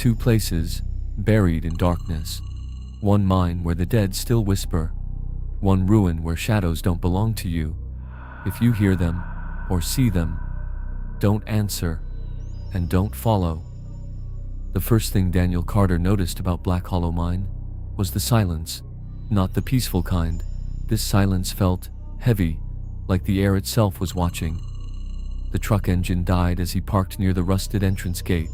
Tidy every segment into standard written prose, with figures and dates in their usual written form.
Two places, buried in darkness. One mine where the dead still whisper. One ruin where shadows don't belong to you. If you hear them, or see them, don't answer, and don't follow. The first thing Daniel Carter noticed about Black Hollow Mine was the silence. Not the peaceful kind. This silence felt heavy, like the air itself was watching. The truck engine died as he parked near the rusted entrance gate.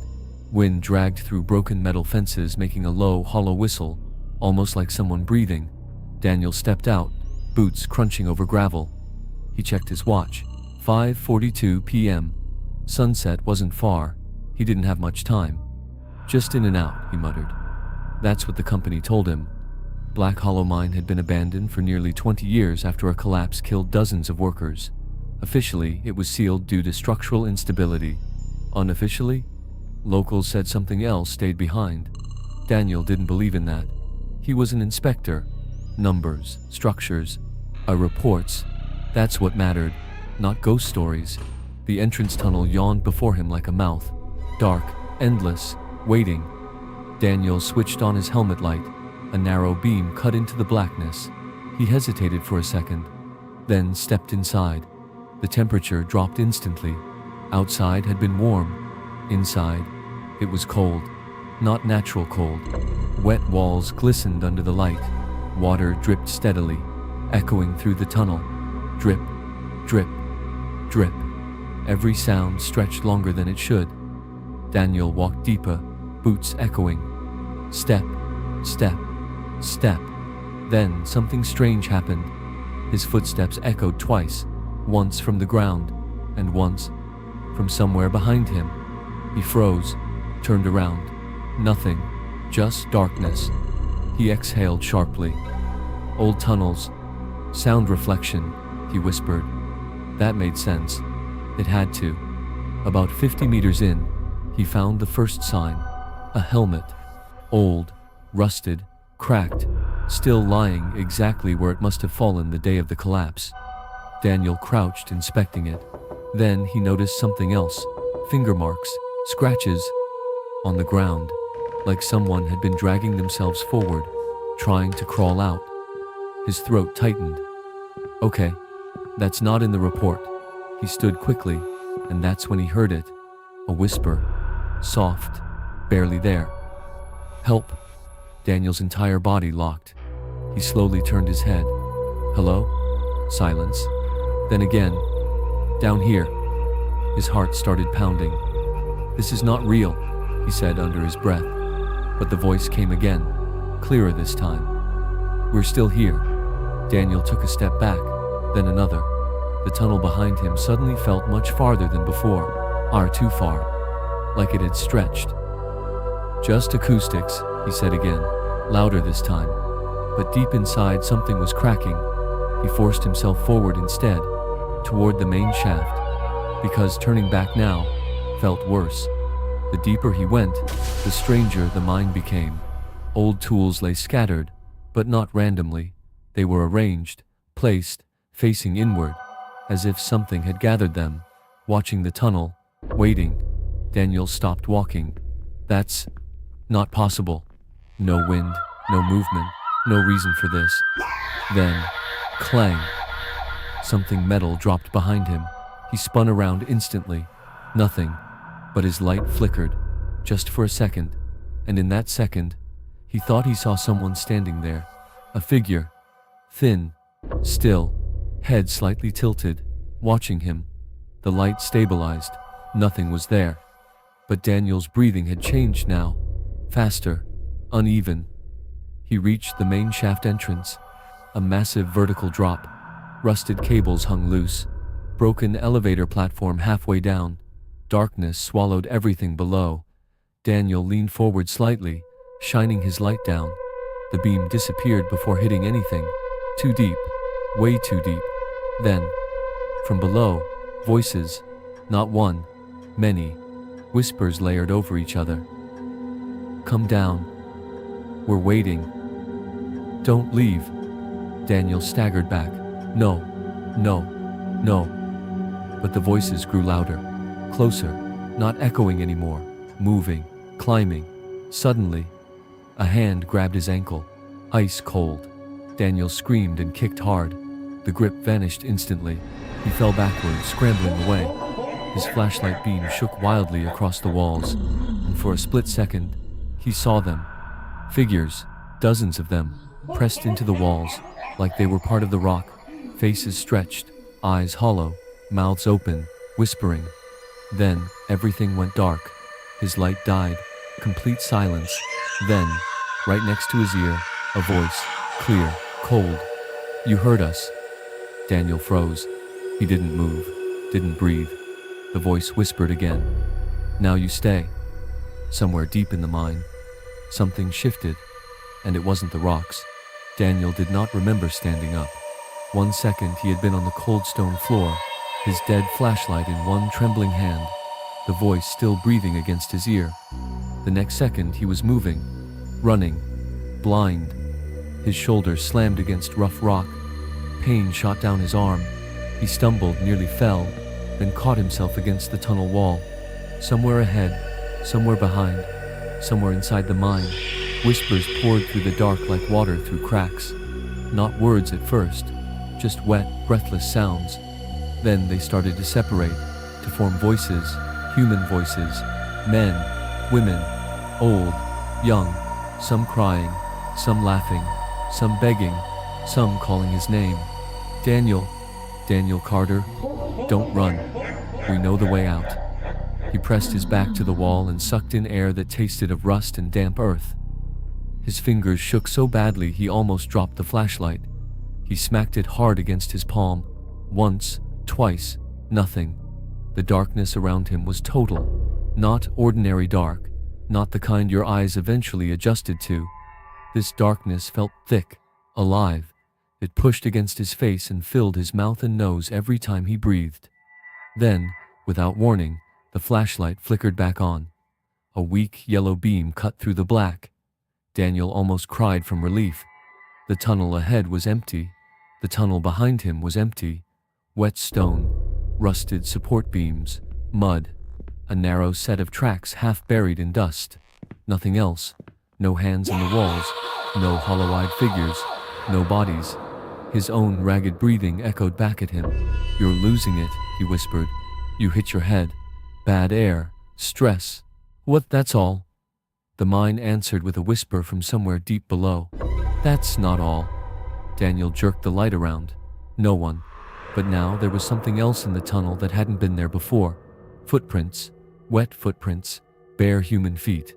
Wind dragged through broken metal fences, making a low, hollow whistle, almost like someone breathing. Daniel stepped out, boots crunching over gravel. He checked his watch. 5:42 p.m. Sunset wasn't far. He didn't have much time. Just in and out, he muttered. That's what the company told him. Black Hollow Mine had been abandoned for nearly 20 years after a collapse killed dozens of workers. Officially, it was sealed due to structural instability. Unofficially, locals said something else stayed behind. Daniel didn't believe in that. He was an inspector. Numbers, structures, reports. That's what mattered, not ghost stories. The entrance tunnel yawned before him like a mouth. Dark, endless, waiting. Daniel switched on his helmet light. A narrow beam cut into the blackness. He hesitated for a second, then stepped inside. The temperature dropped instantly. Outside had been warm. Inside, it was cold. Not natural cold. Wet walls glistened under the light. Water dripped steadily, echoing through the tunnel. Drip, drip, drip. Every sound stretched longer than it should. Daniel walked deeper, boots echoing. Step, step, step. Then something strange happened. His footsteps echoed twice, once from the ground, and once from somewhere behind him. He froze, turned around. Nothing, just darkness. He exhaled sharply. Old tunnels, sound reflection, he whispered. That made sense. It had to. About 50 meters in, he found the first sign. A helmet. Old, rusted, cracked, still lying exactly where it must have fallen the day of the collapse. Daniel crouched, inspecting it. Then he noticed something else. Finger marks, scratches, on the ground, like someone had been dragging themselves forward, trying to crawl out. His throat tightened. Okay, that's not in the report. He stood quickly, and that's when he heard it. A whisper, soft, barely there. Help. Daniel's entire body locked. He slowly turned his head. Hello? Silence. Then again, down here. His heart started pounding. This is not real, he said under his breath. But the voice came again, clearer this time. We're still here. Daniel took a step back, then another. The tunnel behind him suddenly felt much farther than before. Too far. Like it had stretched. Just acoustics, he said again, louder this time. But deep inside something was cracking. He forced himself forward instead, toward the main shaft, because turning back now felt worse. The deeper he went, the stranger the mine became. Old tools lay scattered, but not randomly. They were arranged, placed, facing inward, as if something had gathered them. Watching the tunnel, waiting, Daniel stopped walking. That's not possible. No wind, no movement, no reason for this. Then, clang. Something metal dropped behind him. He spun around instantly. Nothing, but his light flickered, just for a second. And in that second, he thought he saw someone standing there. A figure. Thin, still, head slightly tilted, watching him. The light stabilized. Nothing was there. But Daniel's breathing had changed now. Faster, uneven. He reached the main shaft entrance. A massive vertical drop. Rusted cables hung loose. Broken elevator platform halfway down. Darkness swallowed everything below. Daniel leaned forward slightly, shining his light down. The beam disappeared before hitting anything. Too deep. Way too deep. Then, from below, voices. Not one. Many. Whispers layered over each other. Come down. We're waiting. Don't leave. Daniel staggered back. No. No. No. But the voices grew louder. Closer. Not echoing anymore. Moving. Climbing. Suddenly, a hand grabbed his ankle, ice cold. Daniel screamed and kicked hard. The grip vanished instantly. He fell backwards, scrambling away. His flashlight beam shook wildly across the walls, and for a split second, he saw them. Figures, dozens of them, pressed into the walls, like they were part of the rock, faces stretched, eyes hollow, mouths open, whispering. Then, everything went dark. His light died, complete silence. Then, right next to his ear, a voice, clear, cold. "You heard us." Daniel froze. He didn't move, didn't breathe. The voice whispered again. "Now you stay." Somewhere deep in the mine, something shifted, and it wasn't the rocks. Daniel did not remember standing up. 1 second he had been on the cold stone floor, his dead flashlight in one trembling hand, the voice still breathing against his ear. The next second he was moving, running, blind. His shoulders slammed against rough rock. Pain shot down his arm. He stumbled, nearly fell, then caught himself against the tunnel wall. Somewhere ahead, somewhere behind, somewhere inside the mine, whispers poured through the dark like water through cracks. Not words at first, just wet, breathless sounds. Then they started to separate, to form voices, human voices, men, women, old, young, some crying, some laughing, some begging, some calling his name. "Daniel, Daniel Carter, don't run. We know the way out." He pressed his back to the wall and sucked in air that tasted of rust and damp earth. His fingers shook so badly he almost dropped the flashlight. He smacked it hard against his palm. Once, twice, nothing. The darkness around him was total. Not ordinary dark, not the kind your eyes eventually adjusted to. This darkness felt thick, alive. It pushed against his face and filled his mouth and nose every time he breathed. Then, without warning, the flashlight flickered back on. A weak yellow beam cut through the black. Daniel almost cried from relief. The tunnel ahead was empty. The tunnel behind him was empty. Wet stone, rusted support beams, mud, a narrow set of tracks half buried in dust. Nothing else. No hands in the walls, no hollow-eyed figures, no bodies. His own ragged breathing echoed back at him. "You're losing it," he whispered. "You hit your head. Bad air, stress." "What, that's all?" The mine answered with a whisper from somewhere deep below. "That's not all." Daniel jerked the light around. No one. But now there was something else in the tunnel that hadn't been there before. Footprints, wet footprints, bare human feet.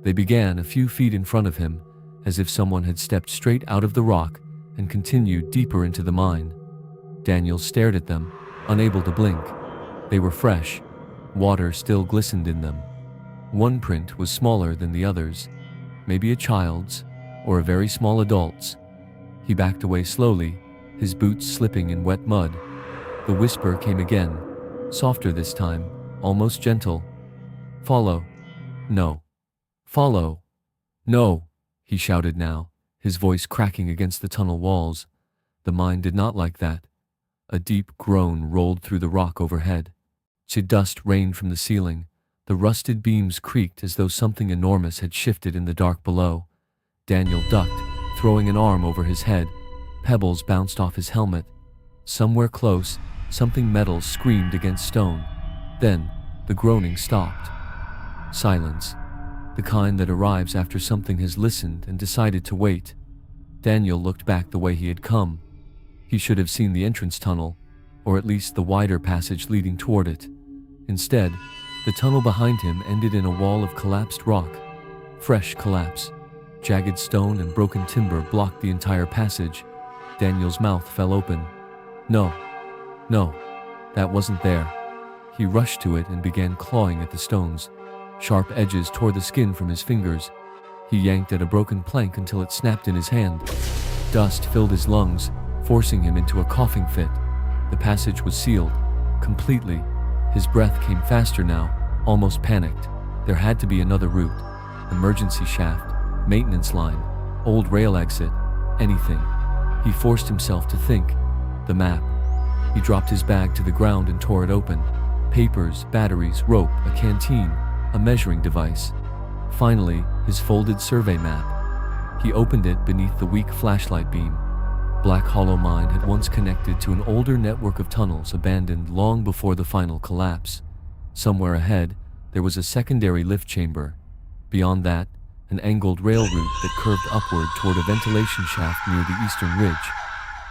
They began a few feet in front of him, as if someone had stepped straight out of the rock and continued deeper into the mine. Daniel stared at them, unable to blink. They were fresh. Water still glistened in them. One print was smaller than the others, maybe a child's or a very small adult's. He backed away slowly, his boots slipping in wet mud. The whisper came again, softer this time, almost gentle. "Follow." "No." "Follow." "No," he shouted now, his voice cracking against the tunnel walls. The mine did not like that. A deep groan rolled through the rock overhead. Dust rained from the ceiling. The rusted beams creaked as though something enormous had shifted in the dark below. Daniel ducked, throwing an arm over his head. Pebbles bounced off his helmet. Somewhere close, something metal screamed against stone. Then, the groaning stopped. Silence. The kind that arrives after something has listened and decided to wait. Daniel looked back the way he had come. He should have seen the entrance tunnel, or at least the wider passage leading toward it. Instead, the tunnel behind him ended in a wall of collapsed rock. Fresh collapse. Jagged stone and broken timber blocked the entire passage. Daniel's mouth fell open. No, that wasn't there. He rushed to it and began clawing at the stones. Sharp edges tore the skin from his fingers. He yanked at a broken plank until it snapped in his hand. Dust filled his lungs, forcing him into a coughing fit. The passage was sealed, completely. His breath came faster now, almost panicked. There had to be another route. Emergency shaft, maintenance line, old rail exit, anything. He forced himself to think. The map. He dropped his bag to the ground and tore it open. Papers, batteries, rope, a canteen, a measuring device. Finally, his folded survey map. He opened it beneath the weak flashlight beam. Black Hollow Mine had once connected to an older network of tunnels abandoned long before the final collapse. Somewhere ahead, there was a secondary lift chamber. Beyond that, an angled rail route that curved upward toward a ventilation shaft near the eastern ridge.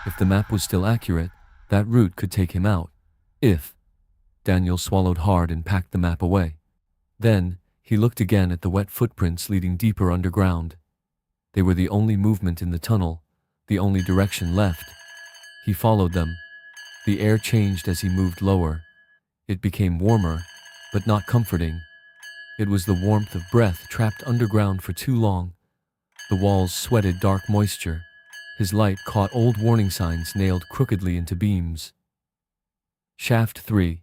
If the map was still accurate, that route could take him out. If. Daniel swallowed hard and packed the map away. Then, he looked again at the wet footprints leading deeper underground. They were the only movement in the tunnel, the only direction left. He followed them. The air changed as he moved lower. It became warmer, but not comforting. It was the warmth of breath trapped underground for too long. The walls sweated dark moisture. His light caught old warning signs nailed crookedly into beams. Shaft 3.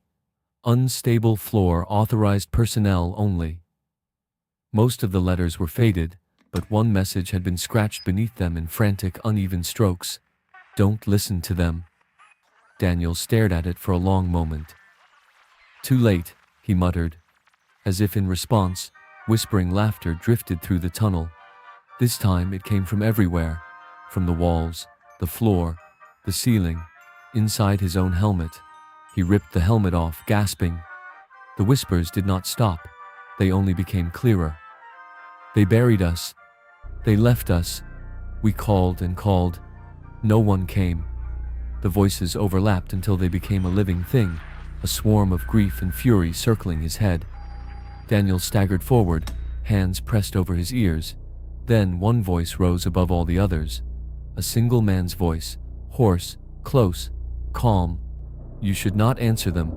Unstable floor, authorized personnel only. Most of the letters were faded, but one message had been scratched beneath them in frantic, uneven strokes. Don't listen to them. Daniel stared at it for a long moment. Too late, he muttered. As if in response, whispering laughter drifted through the tunnel. This time it came from everywhere, from the walls, the floor, the ceiling, inside his own helmet. He ripped the helmet off, gasping. The whispers did not stop. They only became clearer. They buried us. They left us. We called and called. No one came. The voices overlapped until they became a living thing, a swarm of grief and fury circling his head. Daniel staggered forward, hands pressed over his ears. Then one voice rose above all the others. A single man's voice, hoarse, close, calm. You should not answer them.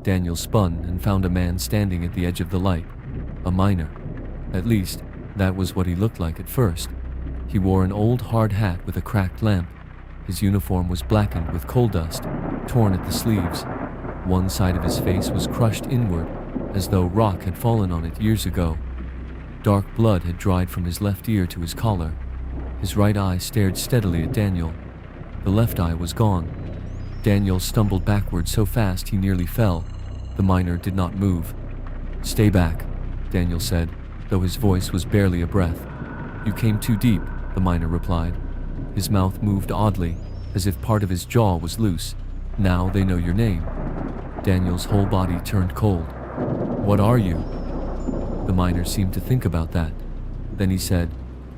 Daniel spun and found a man standing at the edge of the light. A miner. At least, that was what he looked like at first. He wore an old hard hat with a cracked lamp. His uniform was blackened with coal dust, torn at the sleeves. One side of his face was crushed inward, as though rock had fallen on it years ago. Dark blood had dried from his left ear to his collar. His right eye stared steadily at Daniel. The left eye was gone. Daniel stumbled backward so fast he nearly fell. The miner did not move. Stay back, Daniel said, though his voice was barely a breath. You came too deep, the miner replied. His mouth moved oddly, as if part of his jaw was loose. Now they know your name. Daniel's whole body turned cold. What are you? The miner seemed to think about that. Then he said,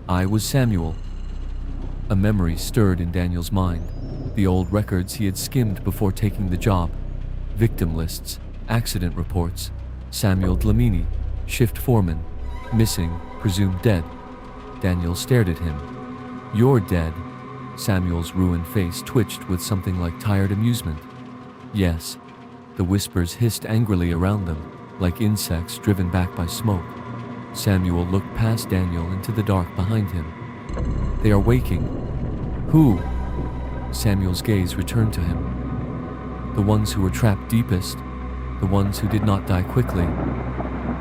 I was Samuel. A memory stirred in Daniel's mind. The old records he had skimmed before taking the job. Victim lists, accident reports. Samuel Dlamini, shift foreman, missing, presumed dead. Daniel stared at him. You're dead. Samuel's ruined face twitched with something like tired amusement. Yes. The whispers hissed angrily around them, like insects driven back by smoke. Samuel looked past Daniel into the dark behind him. They are waking. Who? Samuel's gaze returned to him. The ones who were trapped deepest, the ones who did not die quickly.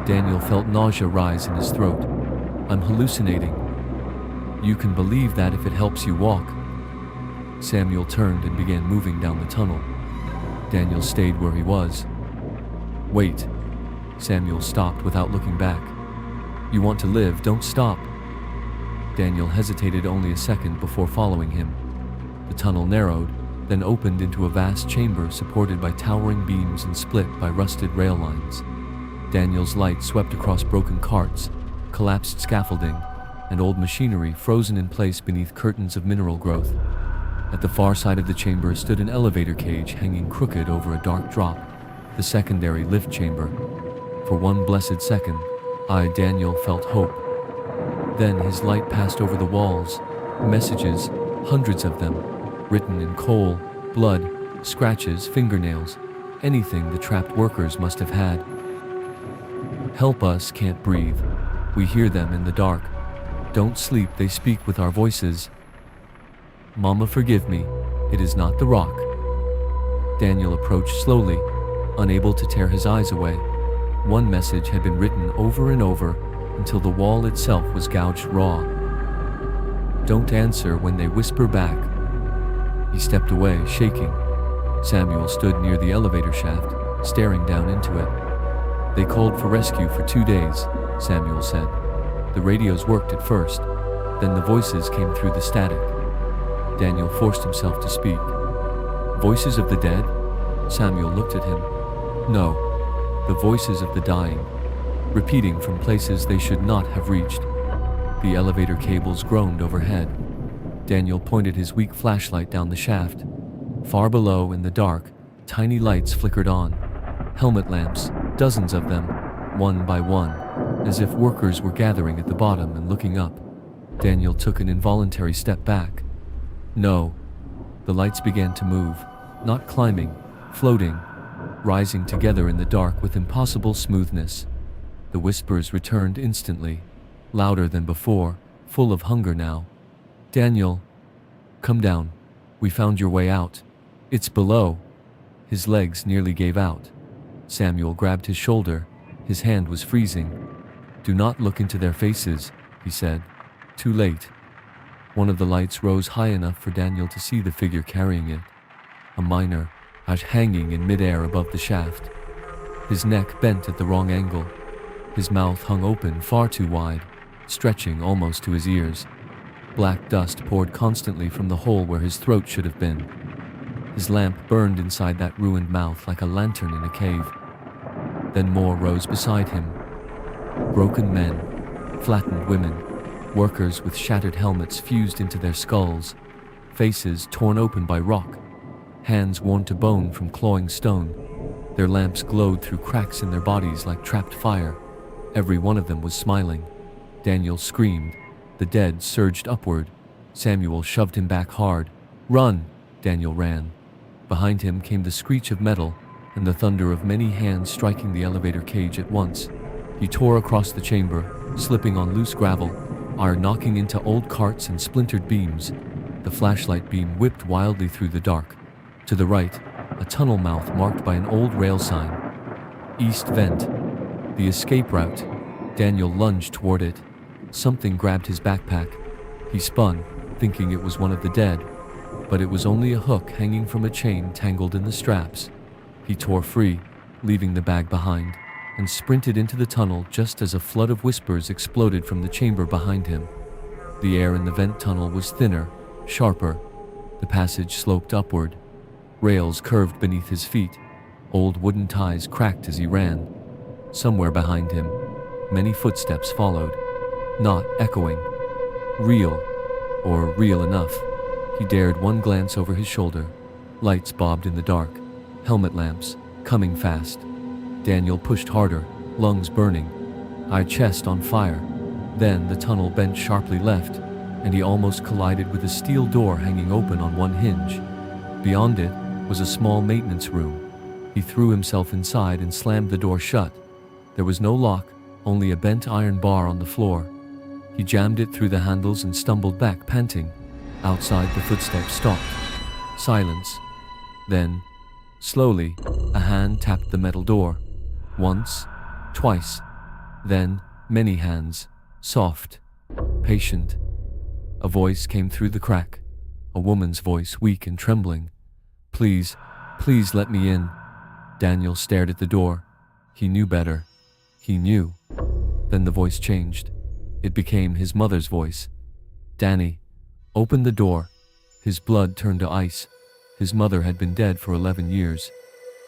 Daniel felt nausea rise in his throat. I'm hallucinating. You can believe that if it helps you walk. Samuel turned and began moving down the tunnel. Daniel stayed where he was. Wait. Samuel stopped without looking back. You want to live, don't stop. Daniel hesitated only a second before following him. The tunnel narrowed, then opened into a vast chamber supported by towering beams and split by rusted rail lines. Daniel's light swept across broken carts, collapsed scaffolding, and old machinery frozen in place beneath curtains of mineral growth. At the far side of the chamber stood an elevator cage hanging crooked over a dark drop, the secondary lift chamber. For one blessed second, Daniel felt hope. Then his light passed over the walls, messages, hundreds of them, written in coal, blood, scratches, fingernails, anything the trapped workers must have had. Help us, can't breathe. We hear them in the dark. Don't sleep, they speak with our voices. Mama, forgive me, it is not the rock. Daniel approached slowly, unable to tear his eyes away. One message had been written over and over until the wall itself was gouged raw. Don't answer when they whisper back. He stepped away, shaking. Samuel stood near the elevator shaft, staring down into it. They called for rescue for 2 days, Samuel said. The radios worked at first, then the voices came through the static. Daniel forced himself to speak. Voices of the dead? Samuel looked at him. No, the voices of the dying, repeating from places they should not have reached. The elevator cables groaned overhead. Daniel pointed his weak flashlight down the shaft. Far below, in the dark, tiny lights flickered on. Helmet lamps, dozens of them, one by one, as if workers were gathering at the bottom and looking up. Daniel took an involuntary step back. No. The lights began to move, not climbing, floating, rising together in the dark with impossible smoothness. The whispers returned instantly, louder than before, full of hunger now. Daniel, come down. We found your way out. It's below. His legs nearly gave out. Samuel grabbed his shoulder. His hand was freezing. Do not look into their faces, he said. Too late. One of the lights rose high enough for Daniel to see the figure carrying it. A miner, out hanging in midair above the shaft. His neck bent at the wrong angle. His mouth hung open far too wide, stretching almost to his ears. Black dust poured constantly from the hole where his throat should have been. His lamp burned inside that ruined mouth like a lantern in a cave. Then more rose beside him. Broken men, flattened women, workers with shattered helmets fused into their skulls, faces torn open by rock, hands worn to bone from clawing stone. Their lamps glowed through cracks in their bodies like trapped fire. Every one of them was smiling. Daniel screamed. The dead surged upward. Samuel shoved him back hard. Run! Daniel ran. Behind him came the screech of metal and the thunder of many hands striking the elevator cage at once. He tore across the chamber, slipping on loose gravel, iron knocking into old carts and splintered beams. The flashlight beam whipped wildly through the dark. To the right, a tunnel mouth marked by an old rail sign. East Vent. The escape route. Daniel lunged toward it. Something grabbed his backpack. He spun, thinking it was one of the dead, but it was only a hook hanging from a chain tangled in the straps. He tore free, leaving the bag behind, and sprinted into the tunnel just as a flood of whispers exploded from the chamber behind him. The air in the vent tunnel was thinner, sharper. The passage sloped upward. Rails curved beneath his feet. Old wooden ties cracked as he ran. Somewhere behind him, many footsteps followed. Not echoing. Real, or real enough. He dared one glance over his shoulder. Lights bobbed in the dark. Helmet lamps, coming fast. Daniel pushed harder, lungs burning, eye chest on fire. Then the tunnel bent sharply left, and he almost collided with a steel door hanging open on one hinge. Beyond it was a small maintenance room. He threw himself inside and slammed the door shut. There was no lock, only a bent iron bar on the floor. He jammed it through the handles and stumbled back, panting. Outside, the footsteps stopped. Silence. Then, slowly, a hand tapped the metal door. Once, twice, then many hands, soft, patient. A voice came through the crack, a woman's voice, weak and trembling. Please, please let me in. Daniel stared at the door. He knew better. He knew. Then the voice changed. It became his mother's voice. Danny, open the door. His blood turned to ice. His mother had been dead for 11 years.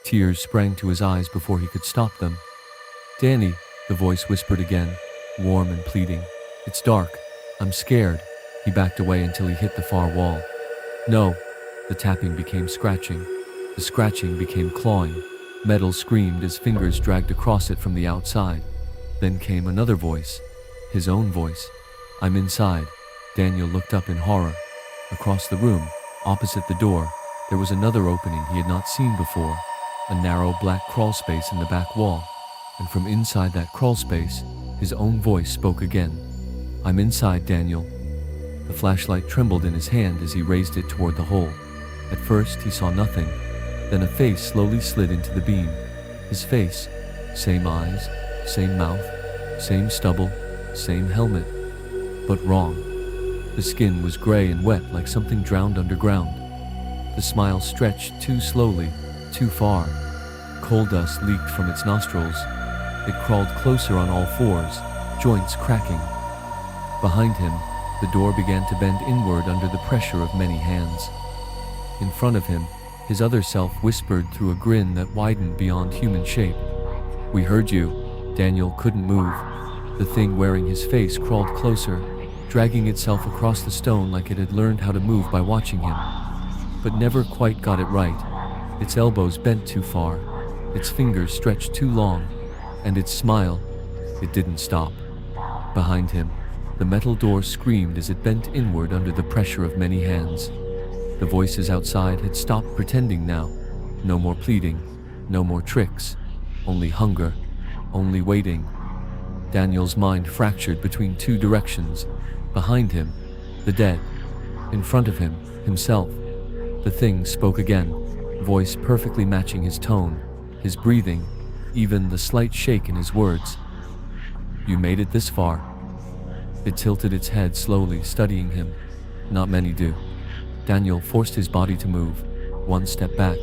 Tears sprang to his eyes before he could stop them. Danny, the voice whispered again, warm and pleading. It's dark. I'm scared. He backed away until he hit the far wall. No. The tapping became scratching. The scratching became clawing. Metal screamed as fingers dragged across it from the outside. Then came another voice. His own voice. I'm inside. Daniel looked up in horror. Across the room, opposite the door, there was another opening he had not seen before. A narrow black crawl space in the back wall. And from inside that crawl space, his own voice spoke again. I'm inside, Daniel. The flashlight trembled in his hand as he raised it toward the hole. At first, he saw nothing. Then a face slowly slid into the beam. His face. Same eyes, same mouth, same stubble, same helmet. But wrong. The skin was gray and wet like something drowned underground. The smile stretched too slowly, too far. Coal dust leaked from its nostrils. It crawled closer on all fours, joints cracking. Behind him, the door began to bend inward under the pressure of many hands. In front of him, his other self whispered through a grin that widened beyond human shape. "We heard you." Daniel couldn't move. The thing wearing his face crawled closer, dragging itself across the stone like it had learned how to move by watching him, but never quite got it right. Its elbows bent too far, its fingers stretched too long, and its smile, it didn't stop. Behind him, the metal door screamed as it bent inward under the pressure of many hands. The voices outside had stopped pretending now. No more pleading, no more tricks, only hunger, only waiting. Daniel's mind fractured between two directions. Behind him, the dead. In front of him, himself. The thing spoke again, voice perfectly matching his tone, his breathing, even the slight shake in his words. "You made it this far." It tilted its head slowly, studying him. Not many do. Daniel forced his body to move, one step back.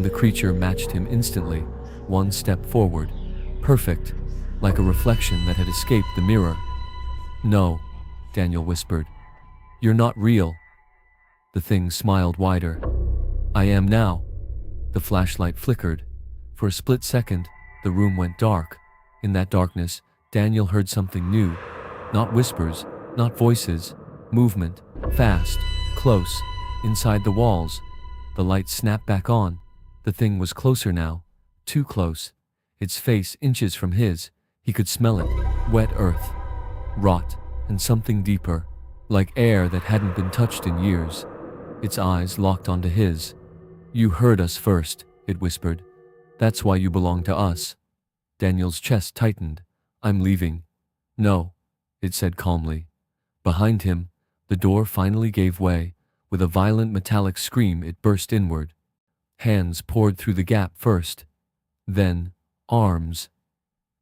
The creature matched him instantly, one step forward. Perfect, like a reflection that had escaped the mirror. "No," Daniel whispered. "You're not real." The thing smiled wider. "I am now." The flashlight flickered. For a split second, the room went dark. In that darkness, Daniel heard something new. Not whispers, not voices, movement, fast, close, inside the walls. The light snapped back on. The thing was closer now, too close. Its face inches from his. He could smell it, wet earth, rot, and something deeper, like air that hadn't been touched in years. Its eyes locked onto his. "You heard us first," it whispered. "That's why you belong to us." Daniel's chest tightened. "I'm leaving." "No," it said calmly. Behind him, the door finally gave way. With a violent metallic scream, it burst inward. Hands poured through the gap first. Then, arms.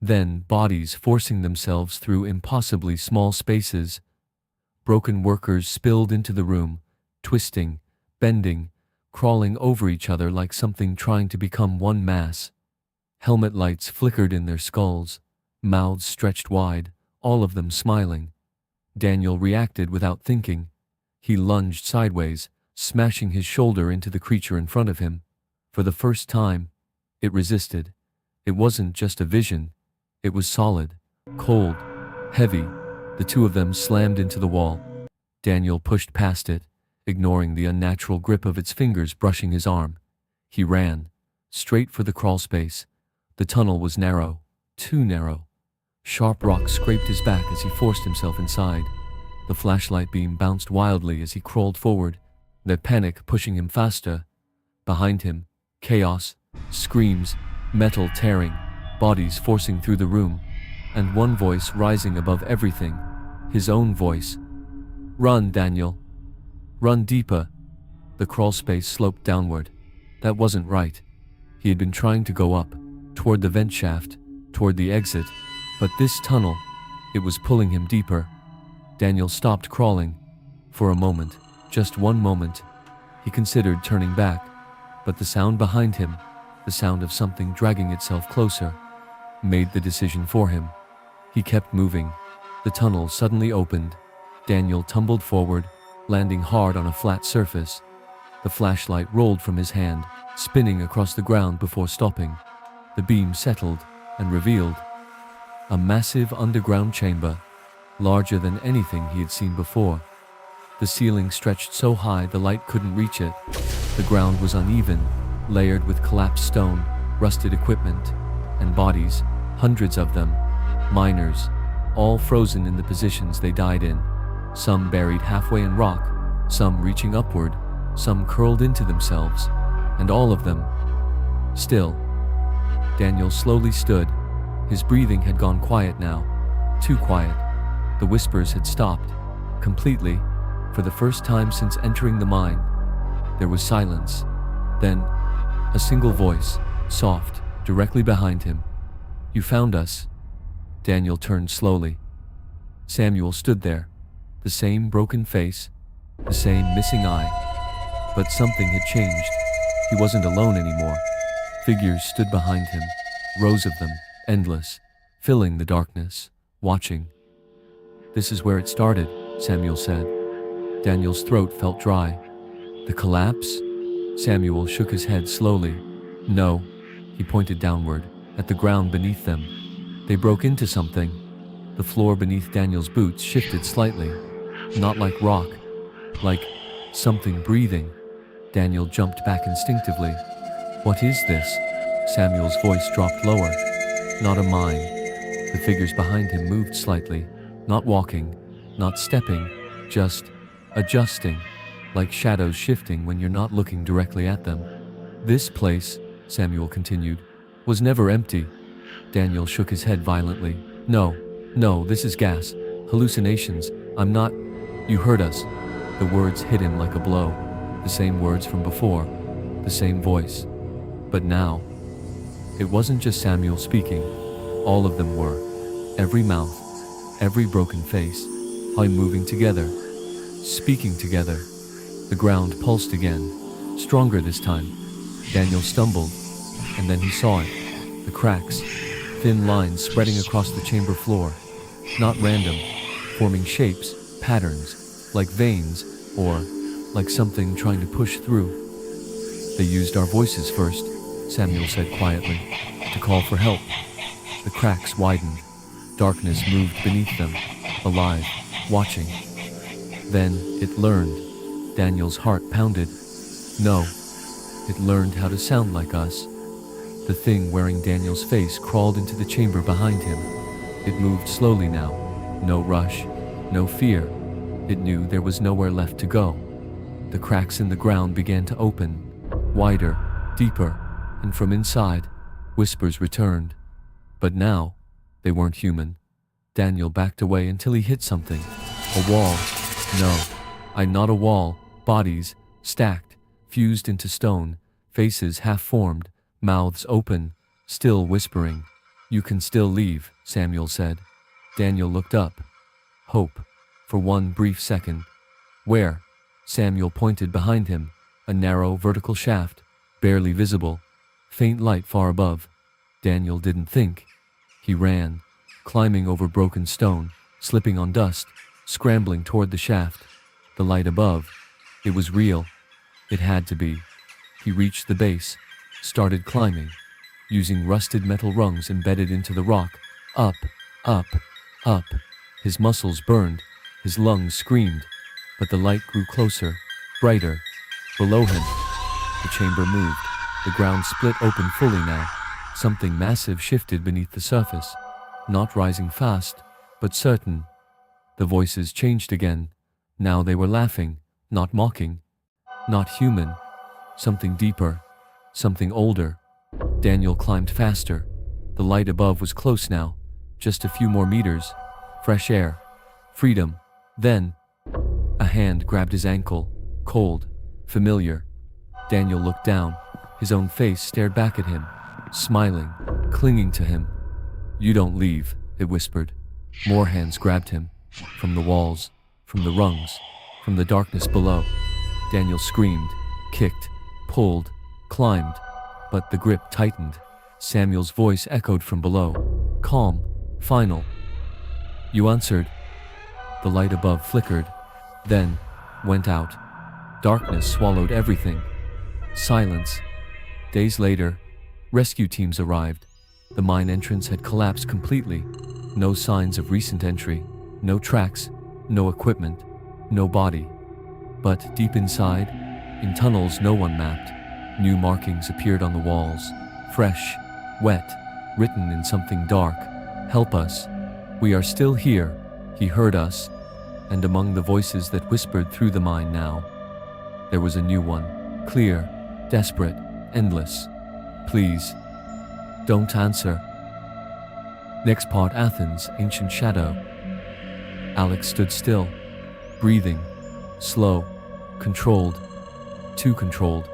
Then, bodies forcing themselves through impossibly small spaces. Broken workers spilled into the room, twisting, bending, crawling over each other like something trying to become one mass. Helmet lights flickered in their skulls, mouths stretched wide, all of them smiling. Daniel reacted without thinking. He lunged sideways, smashing his shoulder into the creature in front of him. For the first time, it resisted. It wasn't just a vision. It was solid, cold, heavy. The two of them slammed into the wall. Daniel pushed past it, ignoring the unnatural grip of its fingers brushing his arm. He ran, straight for the crawl space. The tunnel was narrow, too narrow. Sharp rocks scraped his back as he forced himself inside. The flashlight beam bounced wildly as he crawled forward, their panic pushing him faster. Behind him, chaos, screams, metal tearing, bodies forcing through the room, and one voice rising above everything, his own voice. "Run, Daniel. Run deeper." The crawl space sloped downward. That wasn't right. He had been trying to go up, toward the vent shaft, toward the exit, but this tunnel, it was pulling him deeper. Daniel stopped crawling. For a moment, just one moment, he considered turning back, but the sound behind him, the sound of something dragging itself closer, made the decision for him. He kept moving. The tunnel suddenly opened. Daniel tumbled forward, landing hard on a flat surface. The flashlight rolled from his hand, spinning across the ground before stopping. The beam settled and revealed a massive underground chamber, larger than anything he had seen before. The ceiling stretched so high the light couldn't reach it. The ground was uneven, layered with collapsed stone, rusted equipment, and bodies, hundreds of them, miners, all frozen in the positions they died in, some buried halfway in rock, some reaching upward, some curled into themselves, and all of them still. Daniel slowly stood. His breathing had gone quiet now, too quiet. The whispers had stopped, completely, for the first time since entering the mine. There was silence. Then, a single voice, soft, directly behind him. "You found us." Daniel turned slowly. Samuel stood there, the same broken face, the same missing eye. But something had changed. He wasn't alone anymore. Figures stood behind him, rows of them, endless, filling the darkness, watching. This is where it started, Samuel said. Daniel's throat felt dry. The collapse? Samuel shook his head slowly. No, he pointed downward, at the ground beneath them. They broke into something. The floor beneath Daniel's boots shifted slightly. Not like rock, like something breathing. Daniel jumped back instinctively. What is this? Samuel's voice dropped lower. Not a mine. The figures behind him moved slightly, not walking, not stepping, just adjusting, like shadows shifting when you're not looking directly at them. This place, Samuel continued, was never empty. Daniel shook his head violently. No, this is gas. Hallucinations. I'm not. You heard us. The words hit him like a blow. The same words from before. The same voice. But now, it wasn't just Samuel speaking. All of them were. Every mouth, every broken face, moving together, speaking together. The ground pulsed again, stronger this time. Daniel stumbled, and then he saw it. The cracks, thin lines spreading across the chamber floor. Not random, forming shapes, patterns, like veins, or like something trying to push through. They used our voices first, Samuel said quietly, to call for help. The cracks widened. Darkness moved beneath them, alive, watching. Then it learned. Daniel's heart pounded. No, it learned how to sound like us. The thing wearing Daniel's face crawled into the chamber behind him. It moved slowly now. No rush, no fear. It knew there was nowhere left to go. The cracks in the ground began to open, wider, deeper, and from inside, whispers returned. But now, they weren't human. Daniel backed away until he hit something. A wall. No, not a wall. Bodies, stacked, fused into stone, faces half-formed, mouths open, still whispering. You can still leave, Samuel said. Daniel looked up. Hope. For one brief second. Where? Samuel pointed behind him, a narrow vertical shaft, barely visible, faint light far above. Daniel didn't think. He ran, climbing over broken stone, slipping on dust, scrambling toward the shaft. The light above. It was real. It had to be. He reached the base, started climbing, using rusted metal rungs embedded into the rock. Up, up, up. His muscles burned, his lungs screamed, but the light grew closer, brighter. Below him, the chamber moved. The ground split open fully now. Something massive shifted beneath the surface, not rising fast, but certain. The voices changed again. Now they were laughing, not mocking, not human. Something deeper, something older. Daniel climbed faster. The light above was close now, just a few more meters. Fresh air, freedom. Then, a hand grabbed his ankle, cold, familiar. Daniel looked down. His own face stared back at him, smiling, clinging to him. You don't leave, it whispered. More hands grabbed him, from the walls, from the rungs, from the darkness below. Daniel screamed, kicked, pulled, climbed, but the grip tightened. Samuel's voice echoed from below, calm, final. You answered. The light above flickered, then went out. Darkness swallowed everything. Silence. Days later, rescue teams arrived. The mine entrance had collapsed completely. No signs of recent entry, no tracks, no equipment, no body. But deep inside, in tunnels no one mapped, new markings appeared on the walls, fresh, wet, written in something dark. Help us. We are still here. He heard us. And among the voices that whispered through the mine now, there was a new one, clear, desperate, endless. Please, don't answer. Next part, Athens, Ancient Shadow. Alex stood still, breathing, slow, controlled, too controlled.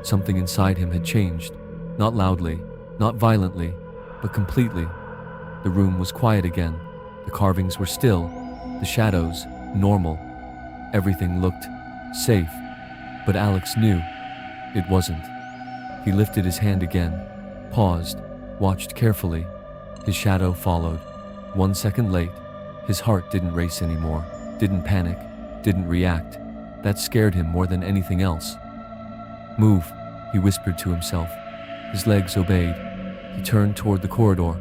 Something inside him had changed, not loudly, not violently, but completely. The room was quiet again. The carvings were still, the shadows normal. Everything looked safe, but Alex knew it wasn't. He lifted his hand again, paused, watched carefully. His shadow followed. 1 second late, His heart didn't race anymore, didn't panic, didn't react. That scared him more than anything else. "Move," he whispered to himself. His legs obeyed. He turned toward the corridor,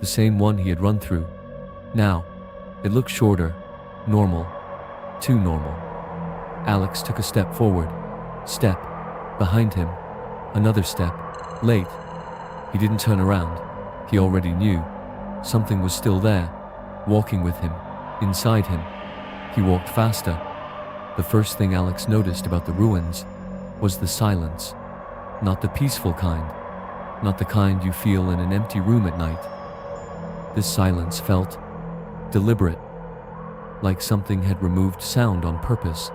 the same one he had run through. Now, it looked shorter, normal, too normal. Alex took a step forward. Step. Behind him. Another step. Late. He didn't turn around. He already knew. Something was still there, walking with him, inside him. He walked faster. The first thing Alex noticed about the ruins was the silence. Not the peaceful kind. Not the kind you feel in an empty room at night. This silence felt deliberate, like something had removed sound on purpose.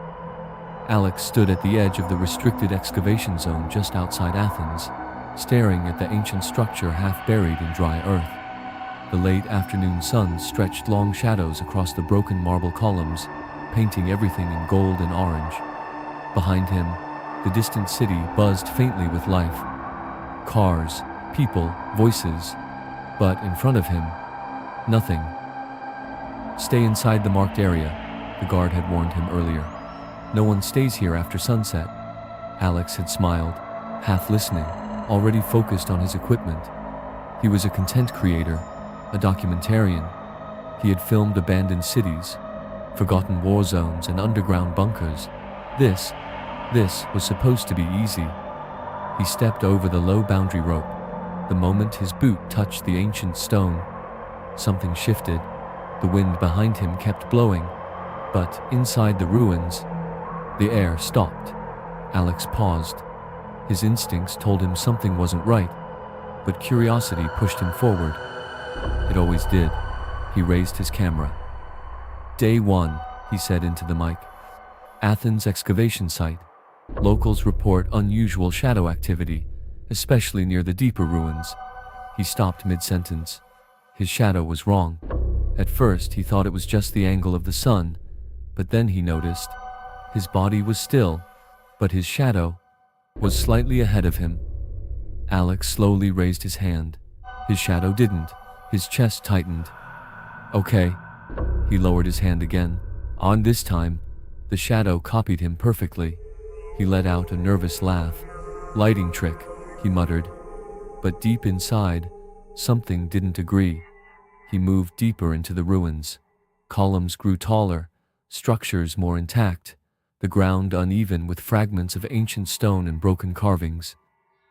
Alex stood at the edge of the restricted excavation zone just outside Athens, staring at the ancient structure half buried in dry earth. The late afternoon sun stretched long shadows across the broken marble columns, painting everything in gold and orange. Behind him, the distant city buzzed faintly with life. Cars, people, voices. But in front of him, nothing. "Stay inside the marked area," the guard had warned him earlier. "No one stays here after sunset." Alex had smiled, half listening, already focused on his equipment. He was a content creator, a documentarian. He had filmed abandoned cities, forgotten war zones and underground bunkers. This was supposed to be easy. He stepped over the low boundary rope. The moment his boot touched the ancient stone, something shifted. The wind behind him kept blowing, but inside the ruins, the air stopped. Alex paused. His instincts told him something wasn't right, but curiosity pushed him forward. It always did. He raised his camera. "Day 1, he said into the mic. "Athens excavation site. Locals report unusual shadow activity, especially near the deeper ruins." He stopped mid-sentence. His shadow was wrong. At first, he thought it was just the angle of the sun, but then he noticed his body was still, but his shadow was slightly ahead of him. Alex slowly raised his hand. His shadow didn't. His chest tightened. "Okay." He lowered his hand again. On this time, the shadow copied him perfectly. He let out a nervous laugh. "Lighting trick," he muttered. But deep inside, something didn't agree. He moved deeper into the ruins. Columns grew taller, structures more intact, the ground uneven with fragments of ancient stone and broken carvings.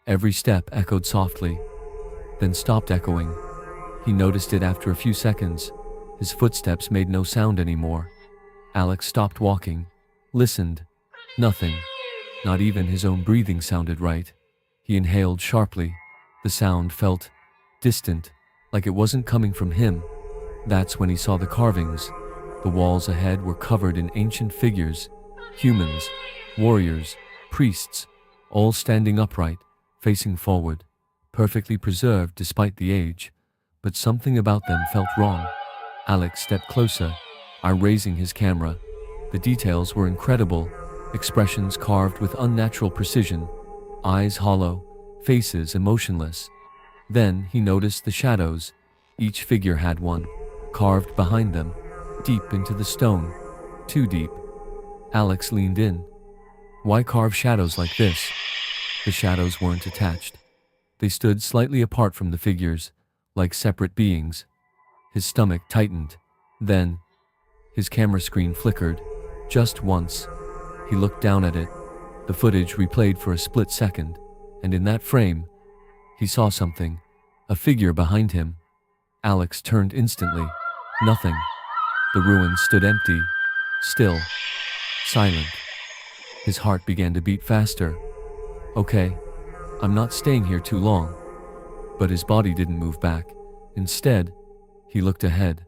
Every step echoed softly, then stopped echoing. He noticed it after a few seconds. His footsteps made no sound anymore. Alex stopped walking, listened. Nothing. Not even his own breathing sounded right. He inhaled sharply. The sound felt distant, like it wasn't coming from him. That's when he saw the carvings. The walls ahead were covered in ancient figures, humans, warriors, priests, all standing upright, facing forward, perfectly preserved despite the age. But something about them felt wrong. Alex stepped closer, raising his camera. The details were incredible, expressions carved with unnatural precision, eyes hollow, faces emotionless. Then he noticed the shadows. Each figure had one, carved behind them, deep into the stone, too deep. Alex leaned in. Why carve shadows like this? The shadows weren't attached. They stood slightly apart from the figures, like separate beings. His stomach tightened. Then, his camera screen flickered. Just once. He looked down at it. The footage replayed for a split second, and in that frame, he saw something. A figure behind him. Alex turned instantly. Nothing. The ruins stood empty, still, silent. His heart began to beat faster. Okay, I'm not staying here too long. But his body didn't move back. Instead, he looked ahead.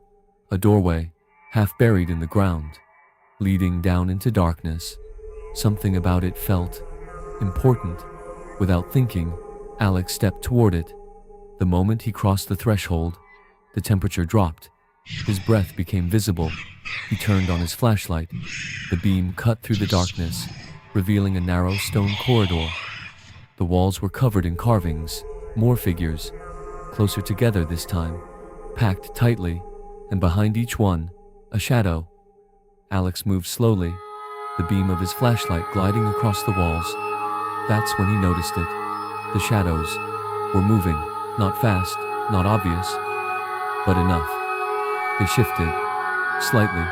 A doorway, half buried in the ground, leading down into darkness. Something about it felt important. Without thinking, Alex stepped toward it. The moment he crossed the threshold, the temperature dropped. His breath became visible. He turned on his flashlight. The beam cut through the darkness, revealing a narrow stone corridor. The walls were covered in carvings, more figures, closer together this time, packed tightly, and behind each one, A shadow. Alex moved slowly, the beam of his flashlight gliding across the walls. That's when he noticed it. The shadows were moving, not fast, not obvious, but enough. They shifted, slightly,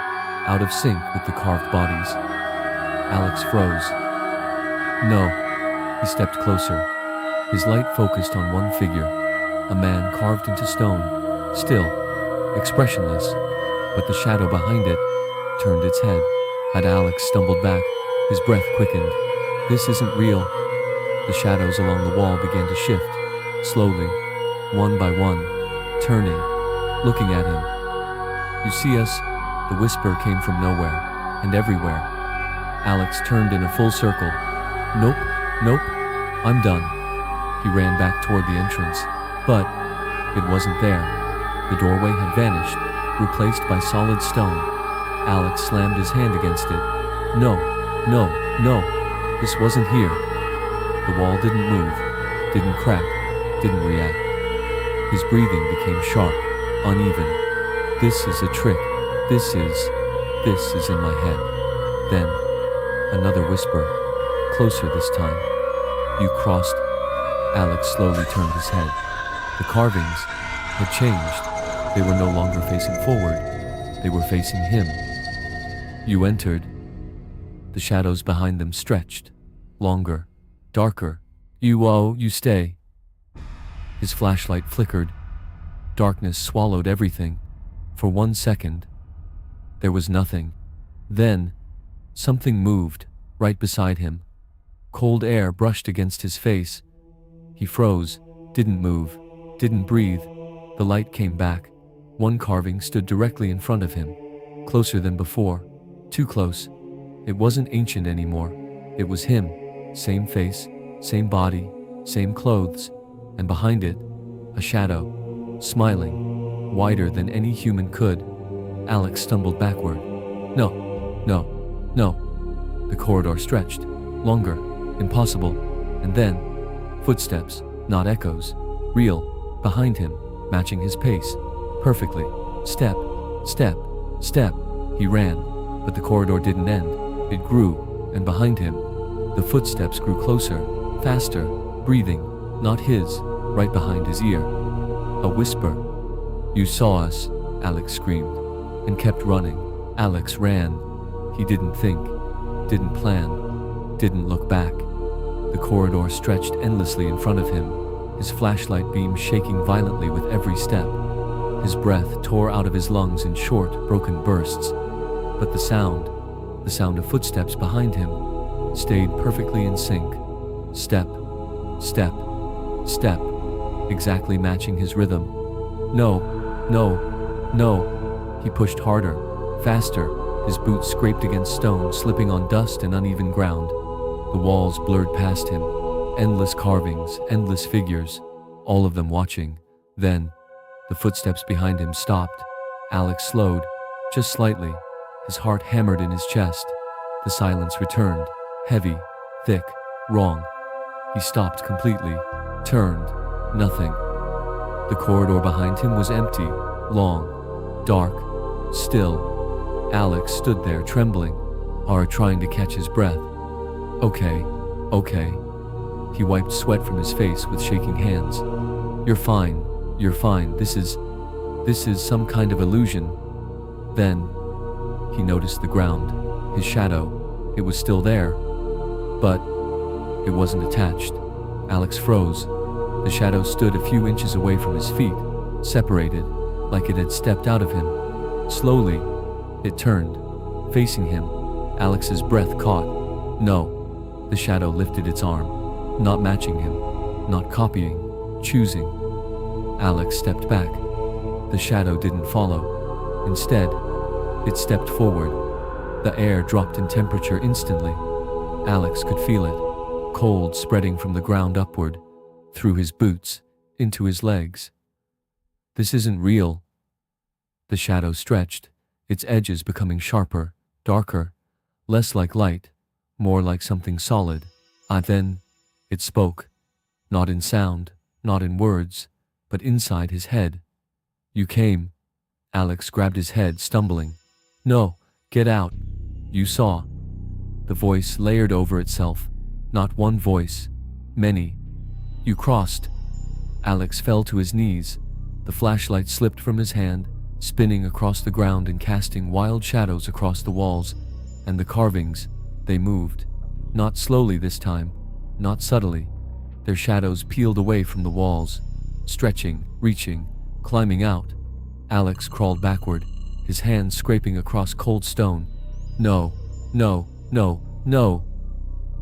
out of sync with the carved bodies. Alex froze. No. He stepped closer. His light focused on one figure, a man carved into stone, still, expressionless, but the shadow behind it turned its head. As Alex stumbled back, his breath quickened. This isn't real. The shadows along the wall began to shift, slowly, one by one, turning, looking at him. You see us? The whisper came from nowhere, and everywhere. Alex turned in a full circle. Nope, nope, I'm done. He ran back toward the entrance, but it wasn't there. The doorway had vanished, replaced by solid stone. Alex slammed his hand against it. No, no, no, this wasn't here. The wall didn't move, didn't crack, didn't react. His breathing became sharp, uneven. This is a trick. This is in my head. Then, another whisper, closer this time. You crossed. Alex slowly turned his head. The carvings had changed. They were no longer facing forward. They were facing him. You entered. The shadows behind them stretched, longer, darker. You stay. His flashlight flickered. Darkness swallowed everything. For 1 second, there was nothing. Then, something moved, right beside him. Cold air brushed against his face. He froze, didn't move, didn't breathe. The light came back. One carving stood directly in front of him, closer than before, too close. It wasn't ancient anymore. It was him, same face, same body, same clothes, and behind it, a shadow, smiling, wider than any human could. Alex stumbled backward. No, no, no. The corridor stretched, longer, impossible, and then, footsteps, not echoes, real, behind him, matching his pace, perfectly. Step, step, step. He ran, but the corridor didn't end. It grew, and behind him, the footsteps grew closer, faster, breathing, not his, right behind his ear. A whisper. You saw us, Alex screamed, and kept running. Alex ran. He didn't think, didn't plan, didn't look back. The corridor stretched endlessly in front of him, his flashlight beam shaking violently with every step. His breath tore out of his lungs in short, broken bursts. But the sound of footsteps behind him, stayed perfectly in sync. Step, step, step, exactly matching his rhythm. No, no, no. He pushed harder, faster. His boots scraped against stone, slipping on dust and uneven ground. The walls blurred past him, endless carvings, endless figures, all of them watching. Then, the footsteps behind him stopped. Alex slowed, just slightly. His heart hammered in his chest. The silence returned, heavy, thick, wrong. He stopped completely, turned, nothing. The corridor behind him was empty, long, dark, still. Alex stood there trembling, trying to catch his breath. Okay, okay. He wiped sweat from his face with shaking hands. You're fine, you're fine. This is some kind of illusion. Then, he noticed the ground, his shadow. It was still there, but it wasn't attached. Alex froze. The shadow stood a few inches away from his feet, separated, like it had stepped out of him. Slowly, it turned, facing him. Alex's breath caught. No. The shadow lifted its arm, not matching him, not copying, choosing. Alex stepped back. The shadow didn't follow. Instead, it stepped forward. The air dropped in temperature instantly. Alex could feel it, cold spreading from the ground upward, through his boots, into his legs. This isn't real. The shadow stretched, its edges becoming sharper, darker, less like light, more like something solid. Then, it spoke, not in sound, not in words, but inside his head. You came. Alex grabbed his head, stumbling. No, get out. You saw. The voice layered over itself. Not one voice. Many. You crossed. Alex fell to his knees. The flashlight slipped from his hand, spinning across the ground and casting wild shadows across the walls. And the carvings, they moved. Not slowly this time, not subtly. Their shadows peeled away from the walls, stretching, reaching, climbing out. Alex crawled backward, his hands scraping across cold stone. No, no, no, no.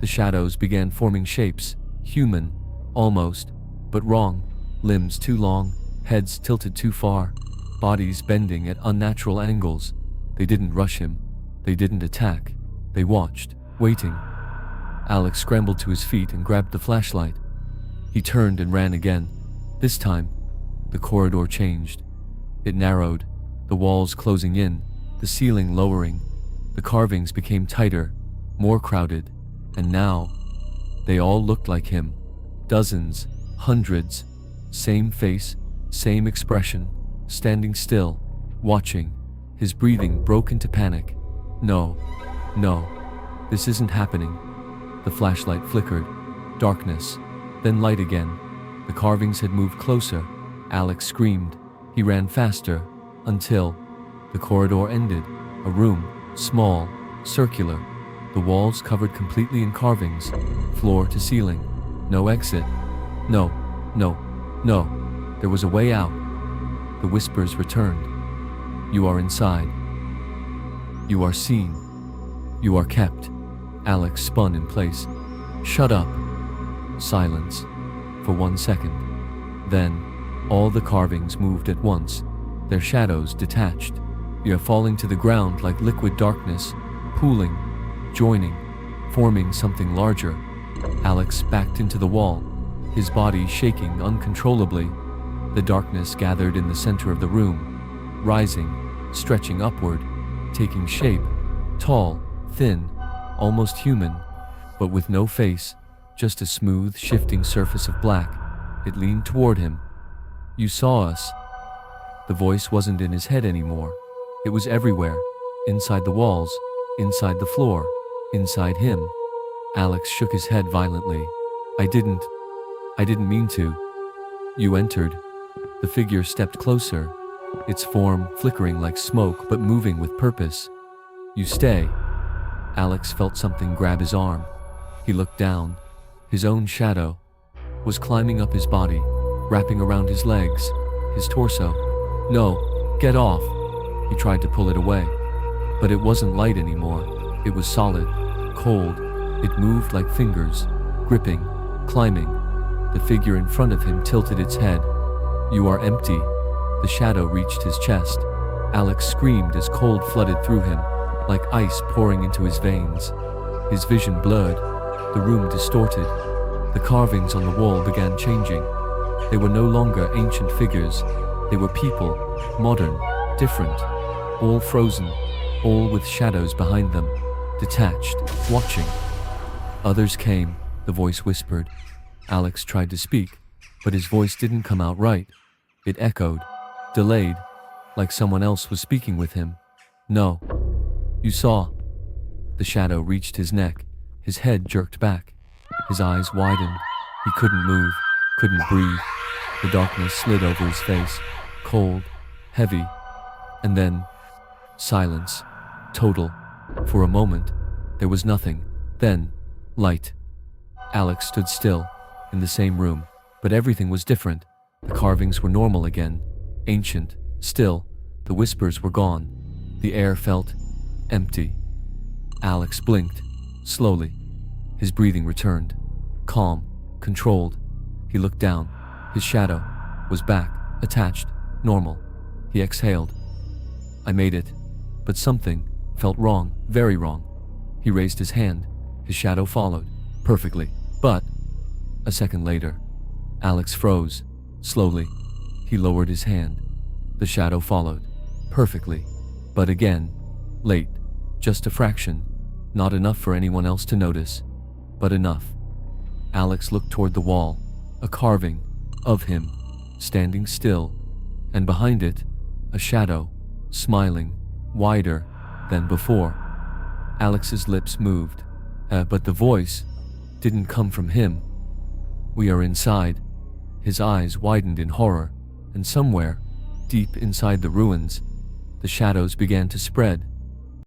The shadows began forming shapes, human, almost, but wrong. Limbs too long, heads tilted too far, bodies bending at unnatural angles. They didn't rush him. They didn't attack. They watched, waiting. Alex scrambled to his feet and grabbed the flashlight. He turned and ran again. This time, the corridor changed. It narrowed, the walls closing in, the ceiling lowering. The carvings became tighter, more crowded, and now, they all looked like him. Dozens, hundreds, same face, same expression, standing still, watching. His breathing broke into panic. No, no, this isn't happening. The flashlight flickered. Darkness, then light again. The carvings had moved closer. Alex screamed. He ran faster, until the corridor ended. A room, small, circular. The walls covered completely in carvings, floor to ceiling. No exit. No, no, no. There was a way out. The whispers returned. You are inside. You are seen. You are kept. Alex spun in place. Shut up. Silence. For 1 second. Then, all the carvings moved at once. Their shadows detached. They are falling to the ground like liquid darkness, pooling, joining, forming something larger. Alex backed into the wall, his body shaking uncontrollably. The darkness gathered in the center of the room, rising, stretching upward, taking shape, tall, thin, almost human, but with no face, just a smooth, shifting surface of black. It leaned toward him. You saw us. The voice wasn't in his head anymore. It was everywhere, inside the walls, inside the floor, inside him. Alex shook his head violently. I didn't mean to. You entered. The figure stepped closer, its form flickering like smoke but moving with purpose. You stay. Alex felt something grab his arm. He looked down. His own shadow was climbing up his body, wrapping around his legs, his torso. No, get off. He tried to pull it away, but it wasn't light anymore. It was solid, cold. It moved like fingers, gripping, climbing. The figure in front of him tilted its head. You are empty. The shadow reached his chest. Alex screamed as cold flooded through him, like ice pouring into his veins. His vision blurred, the room distorted. The carvings on the wall began changing. They were no longer ancient figures. They were people, modern, different, all frozen, all with shadows behind them, detached, watching. Others came, the voice whispered. Alex tried to speak, but his voice didn't come out right. It echoed, delayed, like someone else was speaking with him. No. You saw. The shadow reached his neck. His head jerked back. His eyes widened. He couldn't move, couldn't breathe. The darkness slid over his face, cold, heavy, and then silence, total. For a moment, there was nothing. Then, light. Alex stood still, in the same room, but everything was different. The carvings were normal again, ancient, still. The whispers were gone. The air felt empty. Alex blinked, slowly. His breathing returned, calm, controlled. He looked down. His shadow was back, attached, normal. He exhaled. I made it, but something felt wrong, very wrong. He raised his hand. His shadow followed, perfectly. But, a second later, Alex froze, slowly. He lowered his hand. The shadow followed, perfectly. But again, late, just a fraction. Not enough for anyone else to notice, but enough. Alex looked toward the wall, a carving of him, standing still, and behind it, a shadow, smiling, wider, than before. Alex's lips moved, but the voice didn't come from him. We are inside. His eyes widened in horror, and somewhere, deep inside the ruins, the shadows began to spread.